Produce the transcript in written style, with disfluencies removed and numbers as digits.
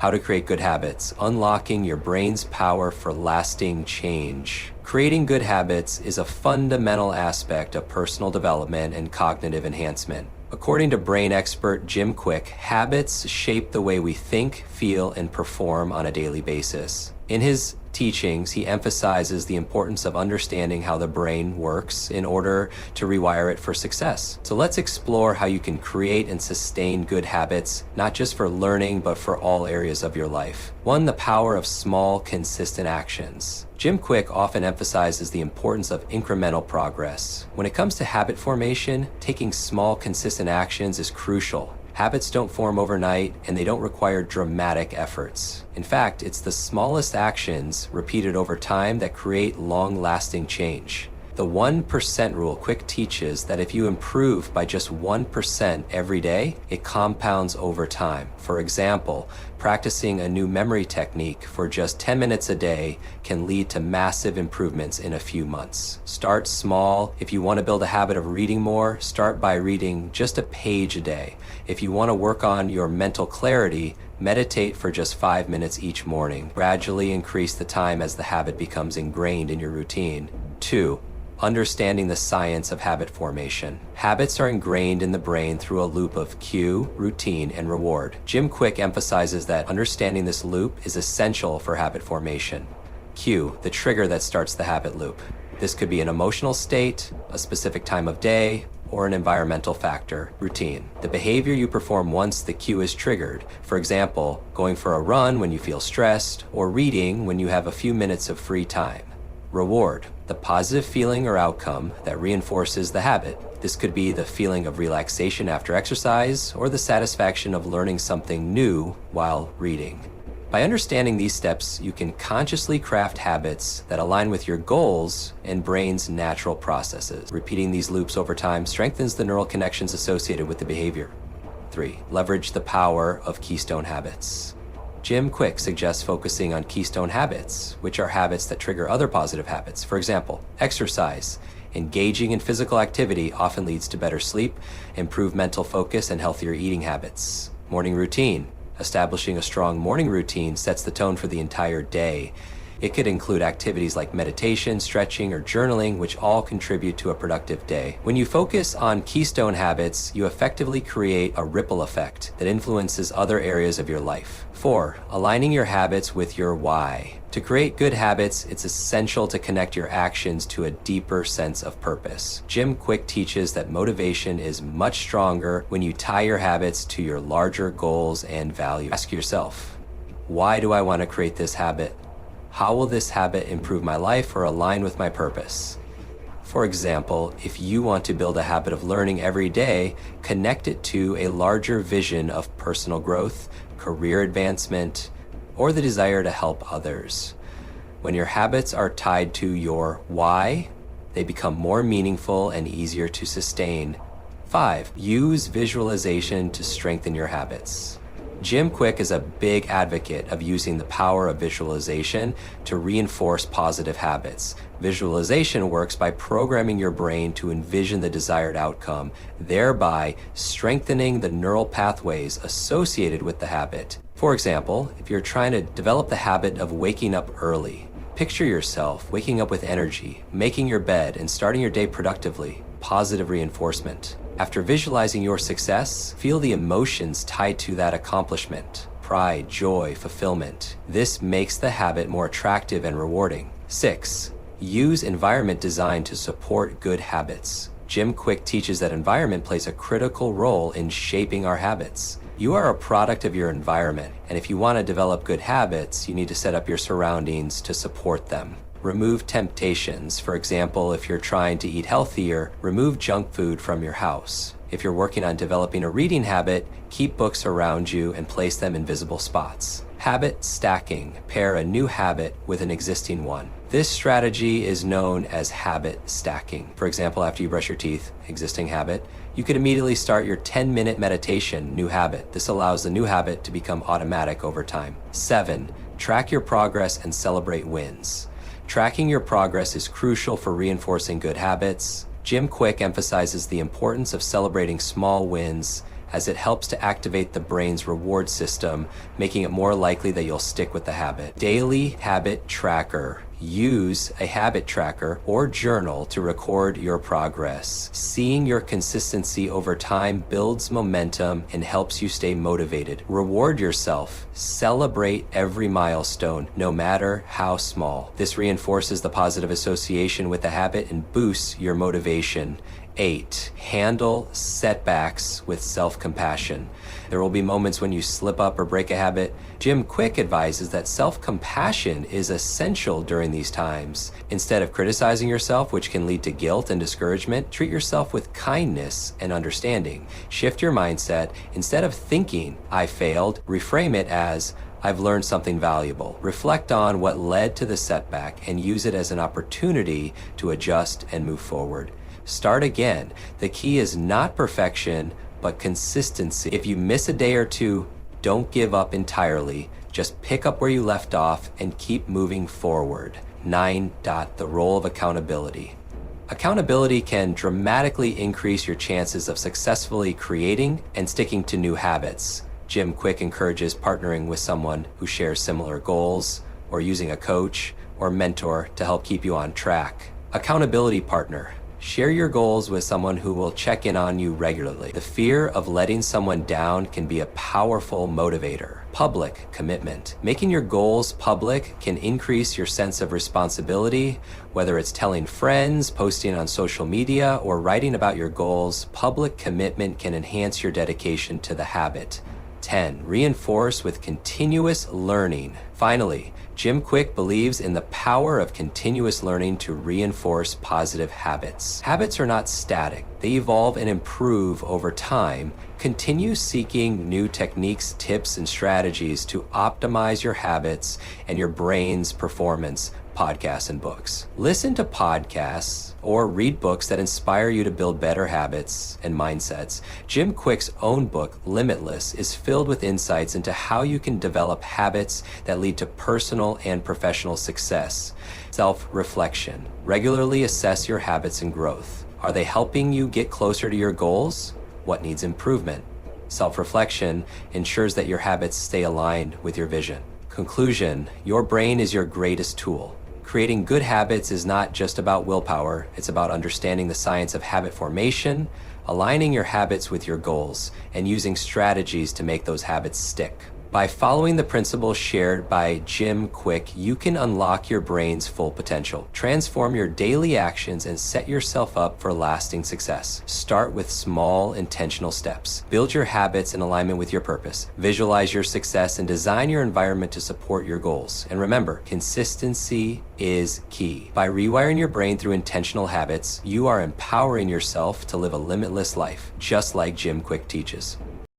How to create good habits, unlocking your brain's power for lasting change. Creating good habits is a fundamental aspect of personal development and cognitive enhancement. According to brain expert Jim Kwik, habits shape the way we think, feel, and perform on a daily basis. In his teachings, he emphasizes the importance of understanding how the brain works in order to rewire it for success. So let's explore how you can create and sustain good habits, not just for learning, but for all areas of your life. 1. The power of small, consistent actions. Jim Kwik often emphasizes the importance of incremental progress. When it comes to habit formation, taking small, consistent actions is crucial. Habits don't form overnight, and they don't require dramatic efforts. In fact, it's the smallest actions repeated over time that create long-lasting change. The 1% rule Kwik teaches that if you improve by just 1% every day, it compounds over time. For example, practicing a new memory technique for just 10 minutes a day can lead to massive improvements in a few months. Start small. If you want to build a habit of reading more, start by reading just a page a day. If you want to work on your mental clarity, meditate for just 5 minutes each morning. Gradually increase the time as the habit becomes ingrained in your routine. 2. Understanding the science of habit formation. Habits are ingrained in the brain through a loop of cue, routine, and reward. Jim Kwik emphasizes that understanding this loop is essential for habit formation. Cue, the trigger that starts the habit loop. This could be an emotional state, a specific time of day, or an environmental factor. Routine, the behavior you perform once the cue is triggered. For example, going for a run when you feel stressed, or reading when you have a few minutes of free time. Reward, the positive feeling or outcome that reinforces the habit. This could be the feeling of relaxation after exercise or the satisfaction of learning something new while reading. By understanding these steps, you can consciously craft habits that align with your goals and brain's natural processes. Repeating these loops over time strengthens the neural connections associated with the behavior. 3. Leverage the power of keystone habits. Jim Kwik suggests focusing on keystone habits, which are habits that trigger other positive habits. For example, exercise. Engaging in physical activity often leads to better sleep, improved mental focus, and healthier eating habits. Morning routine. Establishing a strong morning routine sets the tone for the entire day. It could include activities like meditation, stretching, or journaling, which all contribute to a productive day. When you focus on keystone habits, you effectively create a ripple effect that influences other areas of your life. 4. Aligning your habits with your why. To create good habits, it's essential to connect your actions to a deeper sense of purpose. Jim Kwik teaches that motivation is much stronger when you tie your habits to your larger goals and values. Ask yourself, why do I want to create this habit? How will this habit improve my life or align with my purpose? For example, if you want to build a habit of learning every day, connect it to a larger vision of personal growth, career advancement, or the desire to help others. When your habits are tied to your why, they become more meaningful and easier to sustain. 5. Use visualization to strengthen your habits. Jim Kwik is a big advocate of using the power of visualization to reinforce positive habits. Visualization works by programming your brain to envision the desired outcome, thereby strengthening the neural pathways associated with the habit. For example, if you're trying to develop the habit of waking up early, picture yourself waking up with energy, making your bed, and starting your day productively. Positive reinforcement. After visualizing your success, feel the emotions tied to that accomplishment. Pride, joy, fulfillment. This makes the habit more attractive and rewarding. 6. Use environment design to support good habits. Jim Kwik teaches that environment plays a critical role in shaping our habits. You are a product of your environment, and if you want to develop good habits, you need to set up your surroundings to support them. Remove temptations. For example, if you're trying to eat healthier, remove junk food from your house. If you're working on developing a reading habit, keep books around you and place them in visible spots. Habit stacking. Pair a new habit with an existing one. This strategy is known as habit stacking. For example, after you brush your teeth, existing habit, you could immediately start your 10-minute meditation, new habit. This allows the new habit to become automatic over time. 7. Track your progress and celebrate wins. Tracking your progress is crucial for reinforcing good habits. Jim Kwik emphasizes the importance of celebrating small wins, as it helps to activate the brain's reward system, making it more likely that you'll stick with the habit. Daily habit tracker. Use a habit tracker or journal to record your progress. Seeing your consistency over time builds momentum and helps you stay motivated. Reward yourself. Celebrate every milestone, no matter how small. This reinforces the positive association with the habit and boosts your motivation. 8. Handle setbacks with self-compassion. There will be moments when you slip up or break a habit. Jim Kwik advises that self-compassion is essential during these times. Instead of criticizing yourself, which can lead to guilt and discouragement, treat yourself with kindness and understanding. Shift your mindset. Instead of thinking, "I failed," reframe it as, "I've learned something valuable." Reflect on what led to the setback and use it as an opportunity to adjust and move forward. Start again. The key is not perfection, but consistency. If you miss a day or two, don't give up entirely. Just pick up where you left off and keep moving forward. 9. The role of accountability. Accountability can dramatically increase your chances of successfully creating and sticking to new habits. Jim Kwik encourages partnering with someone who shares similar goals, or using a coach or mentor to help keep you on track. Accountability partner. Share your goals with someone who will check in on you regularly. The fear of letting someone down can be a powerful motivator. Public commitment. Making your goals public can increase your sense of responsibility. Whether it's telling friends, posting on social media, or writing about your goals, public commitment can enhance your dedication to the habit. 10. Reinforce with continuous learning. Finally, Jim Kwik believes in the power of continuous learning to reinforce positive habits. Habits are not static. They evolve and improve over time. Continue seeking new techniques, tips, and strategies to optimize your habits and your brain's performance. Podcasts and books. Listen to podcasts or read books that inspire you to build better habits and mindsets. Jim Kwik's own book, Limitless, is filled with insights into how you can develop habits that lead to personal and professional success. Self-reflection. Regularly assess your habits and growth. Are they helping you get closer to your goals? What needs improvement? Self-reflection ensures that your habits stay aligned with your vision. Conclusion. Your brain is your greatest tool. Creating good habits is not just about willpower, it's about understanding the science of habit formation, aligning your habits with your goals, and using strategies to make those habits stick. By following the principles shared by Jim Kwik, you can unlock your brain's full potential, transform your daily actions, and set yourself up for lasting success. Start with small, intentional steps. Build your habits in alignment with your purpose. Visualize your success and design your environment to support your goals. And remember, consistency is key. By rewiring your brain through intentional habits, you are empowering yourself to live a limitless life, just like Jim Kwik teaches.